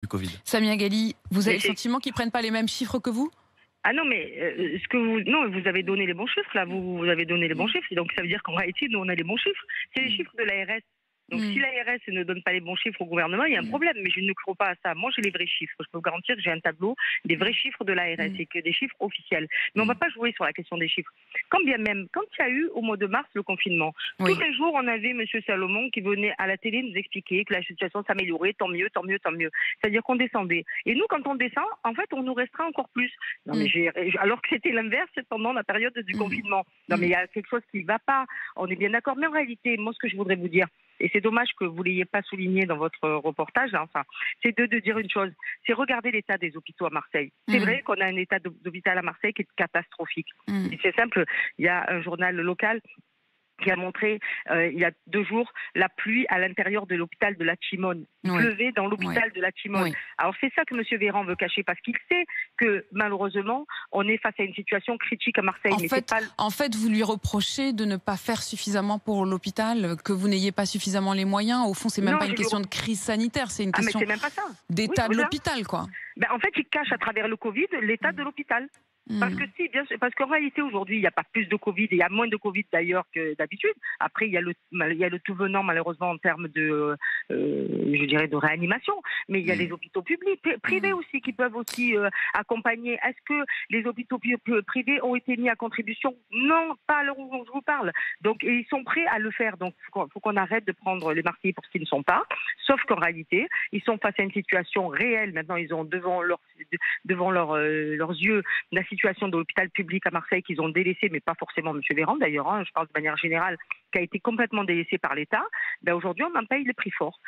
du Covid. Samia Ghali, vous avez Mais le sentiment qu'ils ne prennent pas les mêmes chiffres que vous? Ah non, mais non, vous avez donné les bons chiffres, là. Vous avez donné les bons chiffres. Donc, ça veut dire qu'en réalité, nous, on a les bons chiffres. C'est les chiffres de l'ARS. Donc, si l'ARS ne donne pas les bons chiffres au gouvernement, il y a un problème. Mais je ne crois pas à ça. Moi, j'ai les vrais chiffres. Je peux vous garantir que j'ai un tableau des vrais chiffres de l'ARS et que des chiffres officiels. Mais on ne va pas jouer sur la question des chiffres. Quand bien même, quand il y a eu au mois de mars le confinement, tous les jours, on avait M. Salomon qui venait à la télé nous expliquer que la situation s'améliorait, tant mieux, tant mieux, tant mieux. C'est-à-dire qu'on descendait. Et nous, quand on descend, en fait, on nous restreint encore plus. Non, mais alors que c'était l'inverse pendant la période du confinement. Non, mais il y a quelque chose qui ne va pas. On est bien d'accord. Mais en réalité, moi, ce que je voudrais vous dire, et c'est dommage que vous ne l'ayez pas souligné dans votre reportage, hein, enfin, c'est de dire une chose, c'est regarder l'état des hôpitaux à Marseille. C'est vrai qu'on a un état d'hôpital à Marseille qui est catastrophique. Et c'est simple, il y a un journal local qui a montré il y a 2 jours la pluie à l'intérieur de l'hôpital de la Timone. Il pleuvait dans l'hôpital de la Timone. Alors c'est ça que M. Véran veut cacher parce qu'il sait que malheureusement on est face à une situation critique à Marseille. En fait, vous lui reprochez de ne pas faire suffisamment pour l'hôpital, que vous n'ayez pas suffisamment les moyens. Au fond, c'est même pas une question de crise sanitaire, c'est une question d'état de l'hôpital, quoi. Ben, en fait, il cache à travers le Covid l'état de l'hôpital. Parce que si, bien sûr, parce qu'en réalité aujourd'hui il n'y a pas plus de Covid, et il y a moins de Covid d'ailleurs que d'habitude. Après il y a le tout venant malheureusement en termes de, je dirais de réanimation, mais il y a les hôpitaux publics, privés aussi qui peuvent aussi accompagner. Est-ce que les hôpitaux privés ont été mis à contribution? Non, pas à l'heure où je vous parle. Donc ils sont prêts à le faire. Donc faut qu'on arrête de prendre les Marseillais pour ce qu'ils ne sont pas. Sauf qu'en réalité ils sont face à une situation réelle. Maintenant ils ont devant leurs yeux la situation de l'hôpital public à Marseille qu'ils ont délaissé, mais pas forcément M. Véran d'ailleurs, hein, je parle de manière générale, qui a été complètement délaissé par l'État. Ben aujourd'hui, on en paye le prix fort.